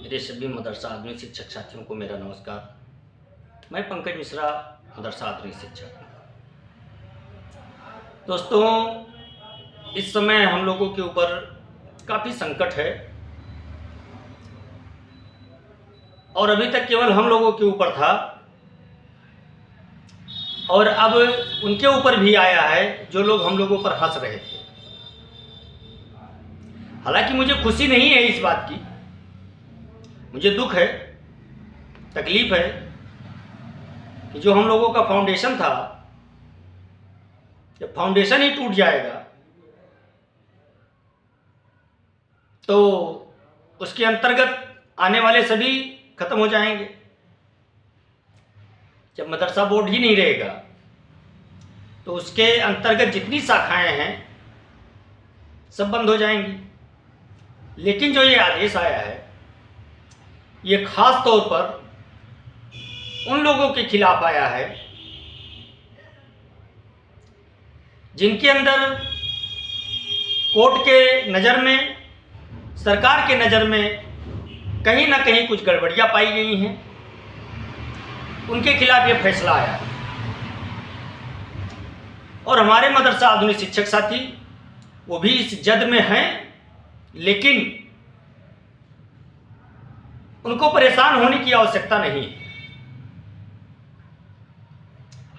मेरे सभी मदरसा आधुनिक शिक्षक साथियों को मेरा नमस्कार। मैं पंकज मिश्रा, मदरसा आधुनिक शिक्षक। दोस्तों, इस समय हम लोगों के ऊपर काफ़ी संकट है और अभी तक केवल हम लोगों के ऊपर था और अब उनके ऊपर भी आया है जो लोग हम लोगों पर हंस रहे थे। हालांकि मुझे खुशी नहीं है इस बात की, मुझे दुख है, तकलीफ है कि जो हम लोगों का फाउंडेशन था, जब फाउंडेशन ही टूट जाएगा तो उसके अंतर्गत आने वाले सभी खत्म हो जाएंगे। जब मदरसा बोर्ड ही नहीं रहेगा तो उसके अंतर्गत जितनी शाखाएं हैं सब बंद हो जाएंगी। लेकिन जो ये आदेश आया है ये खास तौर पर उन लोगों के खिलाफ आया है जिनके अंदर कोर्ट के नज़र में, सरकार के नज़र में कहीं ना कहीं कुछ गड़बड़ियां पाई गई हैं। उनके खिलाफ ये फैसला आया है और हमारे मदरसा आधुनिक शिक्षक साथी वो भी इस जद में हैं, लेकिन उनको परेशान होने की आवश्यकता नहीं है।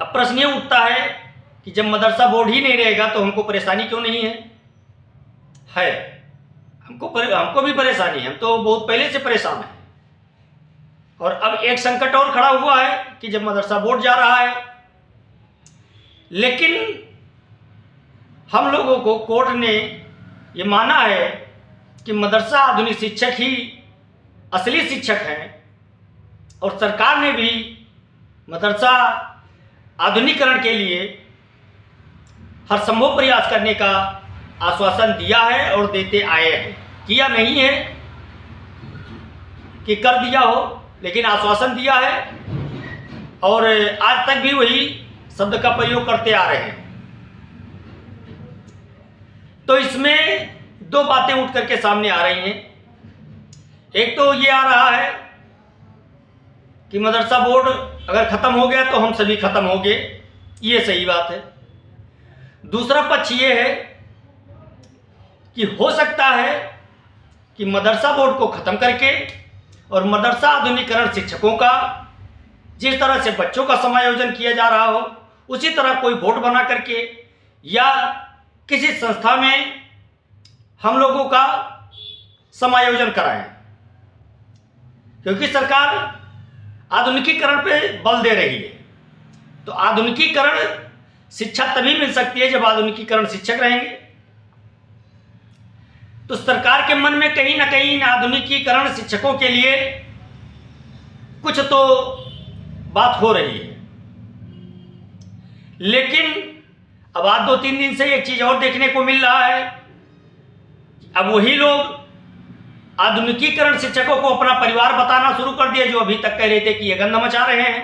अब प्रश्न ये उठता है कि जब मदरसा बोर्ड ही नहीं रहेगा तो हमको परेशानी क्यों नहीं है? हमको भी परेशानी है, हम तो बहुत पहले से परेशान हैं। और अब एक संकट और खड़ा हुआ है कि जब मदरसा बोर्ड जा रहा है, लेकिन हम लोगों को कोर्ट ने ये माना है कि मदरसा आधुनिक शिक्षक ही असली शिक्षक हैं और सरकार ने भी मदरसा आधुनिकीकरण के लिए हर संभव प्रयास करने का आश्वासन दिया है और देते आए हैं। किया नहीं है कि कर दिया हो, लेकिन आश्वासन दिया है और आज तक भी वही शब्द का प्रयोग करते आ रहे हैं। तो इसमें दो बातें उठ करके सामने आ रही हैं। एक तो ये आ रहा है कि मदरसा बोर्ड अगर ख़त्म हो गया तो हम सभी ख़त्म हो गए, ये सही बात है। दूसरा पक्ष ये है कि हो सकता है कि मदरसा बोर्ड को ख़त्म करके और मदरसा आधुनिकीकरण शिक्षकों का जिस तरह से बच्चों का समायोजन किया जा रहा हो उसी तरह कोई बोर्ड बना करके या किसी संस्था में हम लोगों का समायोजन कराएं, क्योंकि सरकार आधुनिकीकरण पे बल दे रही है। तो आधुनिकीकरण शिक्षा तभी मिल सकती है जब आधुनिकीकरण शिक्षक रहेंगे। तो सरकार के मन में कहीं ना कहीं आधुनिकीकरण शिक्षकों के लिए कुछ तो बात हो रही है। लेकिन अब आज 2-3 दिन से एक चीज और देखने को मिल रहा है। अब वही लोग आधुनिकीकरण शिक्षकों को अपना परिवार बताना शुरू कर दिया जो अभी तक कह रहे थे कि ये गंध मचा रहे हैं।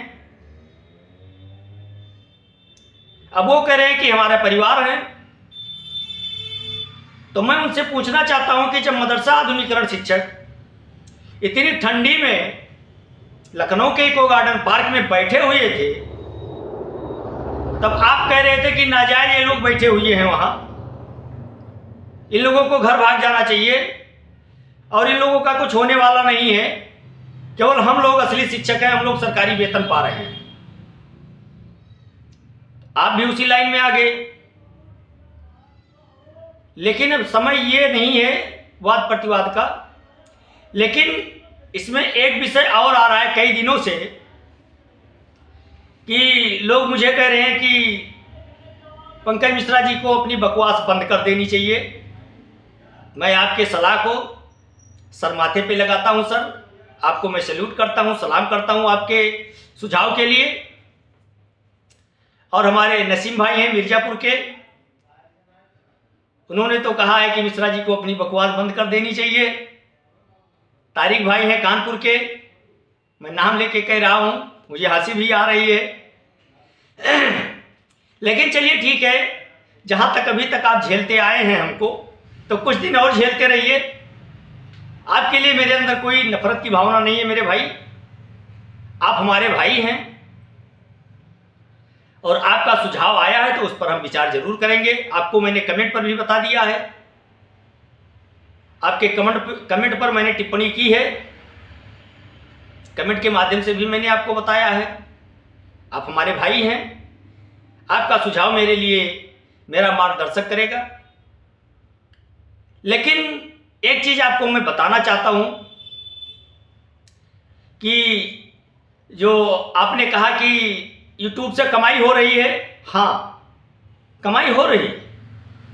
अब वो कह रहे हैं कि हमारा परिवार है। तो मैं उनसे पूछना चाहता हूं कि जब मदरसा आधुनिकीकरण शिक्षक इतनी ठंडी में लखनऊ के इको गार्डन पार्क में बैठे हुए थे, तब आप कह रहे थे कि नाजायज ये लोग बैठे हुए हैं वहां, इन लोगों को घर भाग जाना चाहिए और इन लोगों का कुछ होने वाला नहीं है, केवल हम लोग असली शिक्षक हैं, हम लोग सरकारी वेतन पा रहे हैं। आप भी उसी लाइन में आ गए। लेकिन अब समय ये नहीं है वाद प्रतिवाद का। लेकिन इसमें एक विषय और आ रहा है कई दिनों से कि लोग मुझे कह रहे हैं कि पंकज मिश्रा जी को अपनी बकवास बंद कर देनी चाहिए। मैं आपके सलाह को सर माथे पे लगाता हूं। सर, आपको मैं सैल्यूट करता हूं, सलाम करता हूं आपके सुझाव के लिए। और हमारे नसीम भाई हैं मिर्जापुर के, उन्होंने तो कहा है कि मिश्रा जी को अपनी बकवास बंद कर देनी चाहिए। तारिक भाई हैं कानपुर के, मैं नाम लेके कह रहा हूं, मुझे हंसी भी आ रही है। लेकिन चलिए ठीक है, जहां तक अभी तक आप झेलते आए हैं हमको, तो कुछ दिन और झेलते रहिए। आपके लिए मेरे अंदर कोई नफरत की भावना नहीं है मेरे भाई। आप हमारे भाई हैं और आपका सुझाव आया है तो उस पर हम विचार जरूर करेंगे। आपको मैंने कमेंट पर भी बता दिया है, आपके कमेंट पर मैंने टिप्पणी की है, कमेंट के माध्यम से भी मैंने आपको बताया है। आप हमारे भाई हैं, आपका सुझाव मेरे लिए मेरा मार्गदर्शक करेगा। लेकिन एक चीज आपको मैं बताना चाहता हूं कि जो आपने कहा कि YouTube से कमाई हो रही है, हाँ कमाई हो रही है,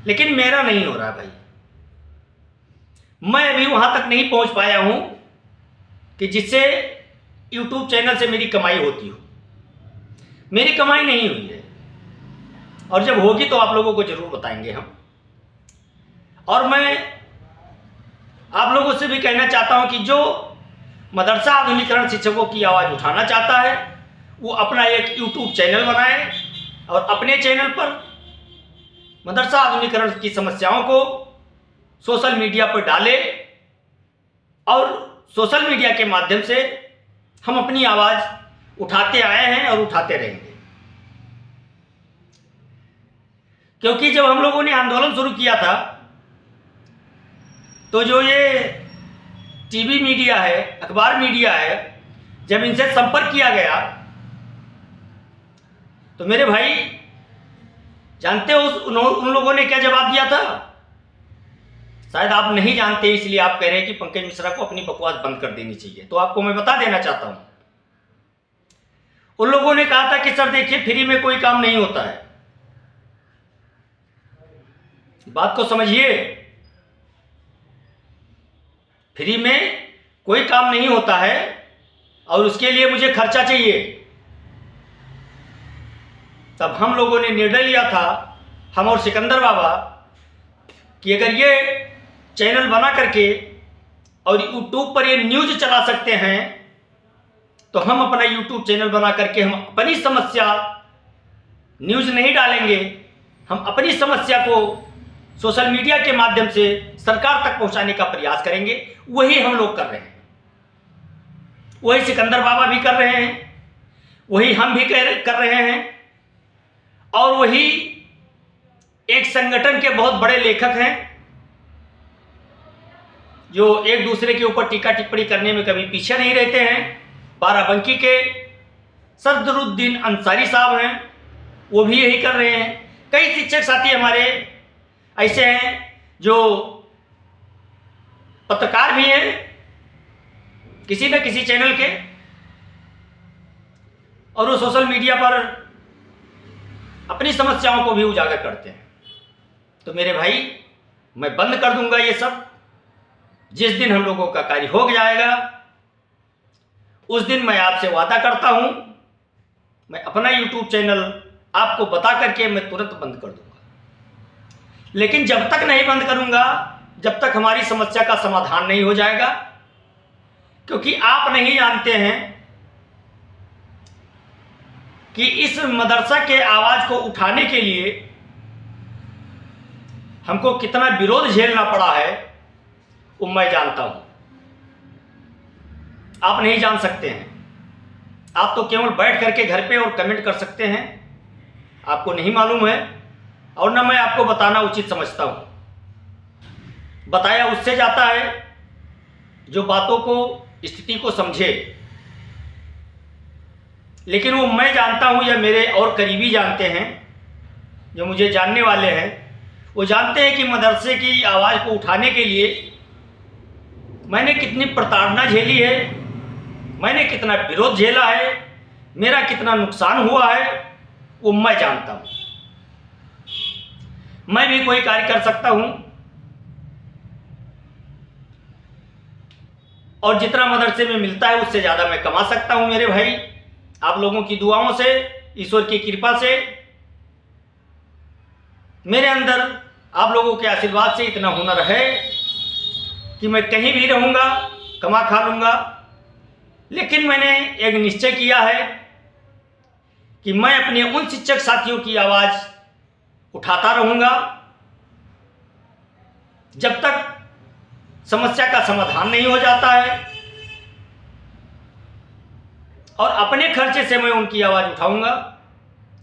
लेकिन मेरा नहीं हो रहा भाई। मैं अभी वहां तक नहीं पहुंच पाया हूं कि जिससे YouTube चैनल से मेरी कमाई होती हो। मेरी कमाई नहीं हुई है और जब होगी तो आप लोगों को जरूर बताएंगे हम। और मैं आप लोगों से भी कहना चाहता हूं कि जो मदरसा आधुनिकीकरण शिक्षकों की आवाज़ उठाना चाहता है वो अपना एक YouTube चैनल बनाए और अपने चैनल पर मदरसा आधुनिकीकरण की समस्याओं को सोशल मीडिया पर डाले और सोशल मीडिया के माध्यम से हम अपनी आवाज़ उठाते आए हैं और उठाते रहेंगे। क्योंकि जब हम लोगों ने आंदोलन शुरू किया था तो जो ये टीवी मीडिया है, अखबार मीडिया है, जब इनसे संपर्क किया गया तो मेरे भाई जानते हो उन लोगों ने क्या जवाब दिया था? शायद आप नहीं जानते इसलिए आप कह रहे हैं कि पंकज मिश्रा को अपनी बकवास बंद कर देनी चाहिए। तो आपको मैं बता देना चाहता हूं, उन लोगों ने कहा था कि सर देखिए फ्री में कोई काम नहीं होता है। बात को समझिए, फ्री में कोई काम नहीं होता है और उसके लिए मुझे खर्चा चाहिए। तब हम लोगों ने निर्णय लिया था, हम और सिकंदर बाबा, कि अगर ये चैनल बना करके और YouTube पर ये न्यूज चला सकते हैं तो हम अपना YouTube चैनल बना करके हम अपनी समस्या न्यूज नहीं डालेंगे, हम अपनी समस्या को सोशल मीडिया के माध्यम से सरकार तक पहुंचाने का प्रयास करेंगे। वही हम लोग कर रहे हैं, वही सिकंदर बाबा भी कर रहे हैं, वही हम भी कर रहे हैं और वही एक संगठन के बहुत बड़े लेखक हैं जो एक दूसरे के ऊपर टीका टिप्पणी करने में कभी पीछे नहीं रहते हैं। बाराबंकी के सदरुद्दीन अंसारी साहब हैं, वो भी यही कर रहे हैं। कई शिक्षक साथी हमारे ऐसे हैं जो पत्रकार भी हैं किसी न किसी चैनल के, और वो सोशल मीडिया पर अपनी समस्याओं को भी उजागर करते हैं। तो मेरे भाई मैं बंद कर दूंगा ये सब। जिस दिन हम लोगों का कार्य हो जाएगा उस दिन मैं आपसे वादा करता हूं, मैं अपना YouTube चैनल आपको बता करके मैं तुरंत बंद कर दूंगा। लेकिन जब तक नहीं बंद करूंगा, जब तक हमारी समस्या का समाधान नहीं हो जाएगा, क्योंकि आप नहीं जानते हैं कि इस मदरसा के आवाज को उठाने के लिए हमको कितना विरोध झेलना पड़ा है, वो मैं जानता हूं। आप नहीं जान सकते हैं, आप तो केवल बैठ करके घर पे और कमेंट कर सकते हैं, आपको नहीं मालूम है और ना मैं आपको बताना उचित समझता हूं। बताया उससे जाता है जो बातों को, स्थिति को समझे। लेकिन वो मैं जानता हूं या मेरे और करीबी जानते हैं, जो मुझे जानने वाले हैं, वो जानते हैं कि मदरसे की आवाज़ को उठाने के लिए मैंने कितनी प्रताड़ना झेली है, मैंने कितना विरोध झेला है, मेरा कितना नुकसान हुआ है, वो मैं जानता हूं। मैं भी कोई कार्य कर सकता हूं और जितना मदरसे में मिलता है उससे ज़्यादा मैं कमा सकता हूं मेरे भाई। आप लोगों की दुआओं से, ईश्वर की कृपा से, मेरे अंदर आप लोगों के आशीर्वाद से इतना हुनर है कि मैं कहीं भी रहूँगा, कमा खा लूँगा। लेकिन मैंने एक निश्चय किया है कि मैं अपने उन शिक्षक साथियों की आवाज़ उठाता रहूँगा जब तक समस्या का समाधान नहीं हो जाता है और अपने खर्चे से मैं उनकी आवाज़ उठाऊंगा,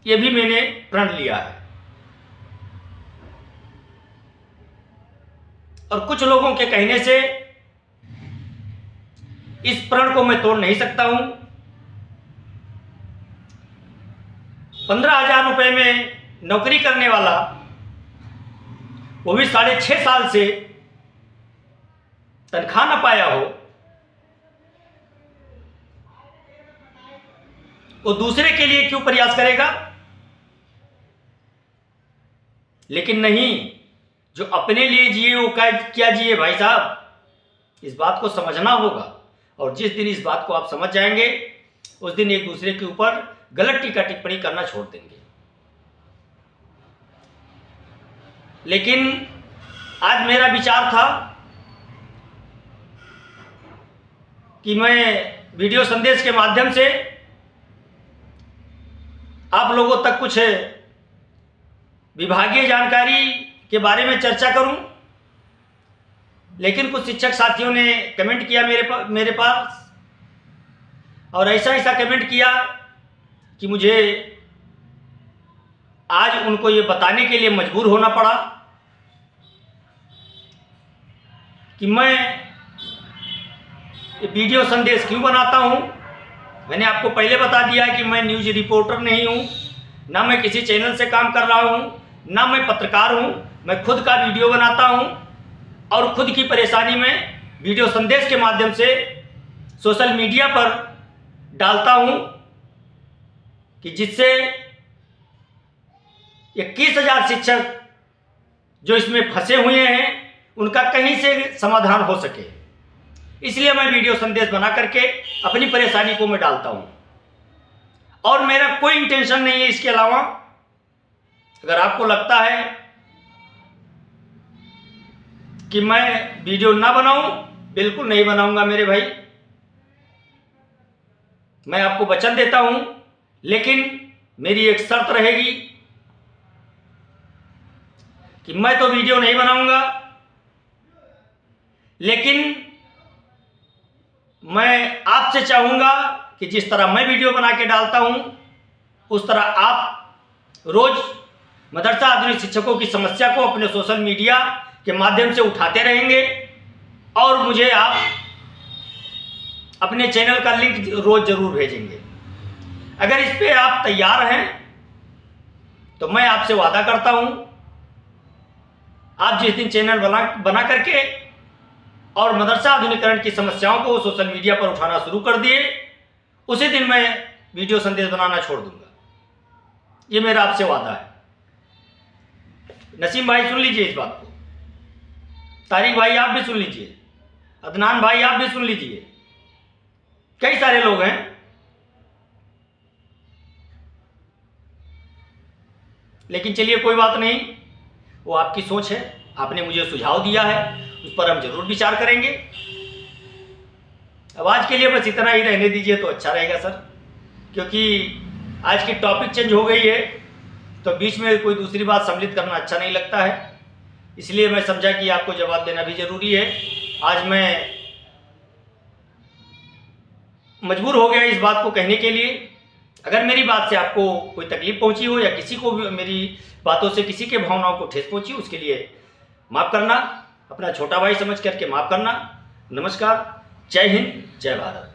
ये भी मैंने प्रण लिया है। और कुछ लोगों के कहने से इस प्रण को मैं तोड़ नहीं सकता हूं। 15,000 रुपए में नौकरी करने वाला, वो भी 6.5 साल से तनख्वाह न पाया हो, वो दूसरे के लिए क्यों प्रयास करेगा? लेकिन नहीं, जो अपने लिए जिए वो क्या जिए भाई साहब, इस बात को समझना होगा। और जिस दिन इस बात को आप समझ जाएंगे, उस दिन एक दूसरे के ऊपर गलत टीका टिप्पणी करना छोड़ देंगे। लेकिन आज मेरा विचार था कि मैं वीडियो संदेश के माध्यम से आप लोगों तक कुछ विभागीय जानकारी के बारे में चर्चा करूं। लेकिन कुछ शिक्षक साथियों ने कमेंट किया मेरे पास, और ऐसा कमेंट किया कि मुझे आज उनको ये बताने के लिए मजबूर होना पड़ा कि मैं ये वीडियो संदेश क्यों बनाता हूं। मैंने आपको पहले बता दिया कि मैं न्यूज़ रिपोर्टर नहीं हूं, ना मैं किसी चैनल से काम कर रहा हूं, ना मैं पत्रकार हूं। मैं खुद का वीडियो बनाता हूं और खुद की परेशानी में वीडियो संदेश के माध्यम से सोशल मीडिया पर डालता हूं कि जिससे 21,000 शिक्षक जो इसमें फंसे हुए हैं उनका कहीं से समाधान हो सके। इसलिए मैं वीडियो संदेश बना करके अपनी परेशानी को मैं डालता हूं और मेरा कोई इंटेंशन नहीं है इसके अलावा। अगर आपको लगता है कि मैं वीडियो ना बनाऊं, बिल्कुल नहीं बनाऊंगा मेरे भाई। मैं आपको वचन देता हूं, लेकिन मेरी एक शर्त रहेगी कि मैं तो वीडियो नहीं बनाऊंगा, लेकिन मैं आपसे चाहूंगा कि जिस तरह मैं वीडियो बना के डालता हूं, उस तरह आप रोज मदरसा आधुनिक शिक्षकों की समस्या को अपने सोशल मीडिया के माध्यम से उठाते रहेंगे और मुझे आप अपने चैनल का लिंक रोज जरूर भेजेंगे। अगर इस पे आप तैयार हैं तो मैं आपसे वादा करता हूं, आप जिस दिन चैनल बना करके और मदरसा आधुनिकीकरण की समस्याओं को सोशल मीडिया पर उठाना शुरू कर दिए, उसी दिन मैं वीडियो संदेश बनाना छोड़ दूंगा। ये मेरा आपसे वादा है। नसीम भाई सुन लीजिए इस बात को, तारिक भाई आप भी सुन लीजिए, अदनान भाई आप भी सुन लीजिए, कई सारे लोग हैं। लेकिन चलिए कोई बात नहीं, वो आपकी सोच है, आपने मुझे सुझाव दिया है, उस पर हम जरूर विचार करेंगे। अब आज के लिए बस इतना ही रहने दीजिए तो अच्छा रहेगा सर, क्योंकि आज की टॉपिक चेंज हो गई है तो बीच में कोई दूसरी बात सम्मिलित करना अच्छा नहीं लगता है। इसलिए मैं समझा कि आपको जवाब देना भी जरूरी है। आज मैं मजबूर हो गया इस बात को कहने के लिए। अगर मेरी बात से आपको कोई तकलीफ पहुंची हो या किसी को भी मेरी बातों से किसी के भावनाओं को ठेस पहुंची, उसके लिए माफ़ करना, अपना छोटा भाई समझ करके माफ़ करना। नमस्कार, जय हिंद, जय भारत।